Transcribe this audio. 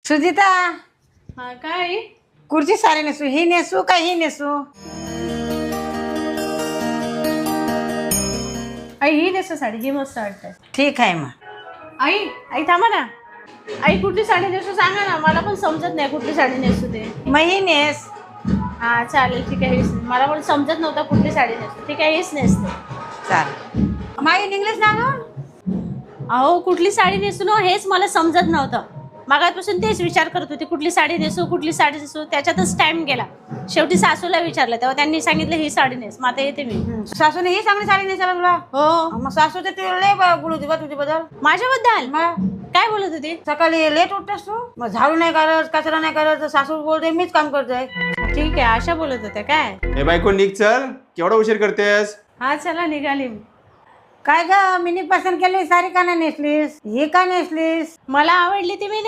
सुजिता, हा काय कुर्ची साडी नेसू, ही नेसू का ही नेसू? आई ही नेस साडी ही मस्त वाटते. ठीक आहे मग. आई आई थांबा ना. आई कुठली साडी नेसू सांगा ना, मला पण समजत नाही कुठली साडी नेसू ते. मग ही नेस. हा चालेल ठीक आहे हीच. मला पण समजत नव्हतं कुठली साडी नेसू. ठीक आहे हीच नेसते. चाल. माई इंग्लिश ना गं? अहो कुठली साडी नेसू ना हेच मला समजत नव्हतं. मागापासून तेच विचार करत होते कुठली साडी नेसू कुठली साडी नेसू. त्याच्यातच टाइम गेला. शेवटी सासूला विचारलं तेव्हा त्यांनी सांगितलं ही साडी नेस. मग आता येते मी. सासूने ही चांगली साडी नेसायला तुला? हो. मग सासू तर तुला लय बोलू बा तुझ्याबद्दल. माझ्याबद्दल मग काय बोलत होती? सकाळी लेट उठतेस तू, मग झाडू नाही करत, कचरा नाही करत, तर सासू बोलते मीच काम करतोय. ठीक आहे अशा बोलत होत्या काय? हे बायको निघ चल, केवढा उशीर करतेस? हा चला निघाली. काय ग, मिनी पसंत केली साडी का नाही नेसलीस? ही का नेसलीस? मला आवडली ती मी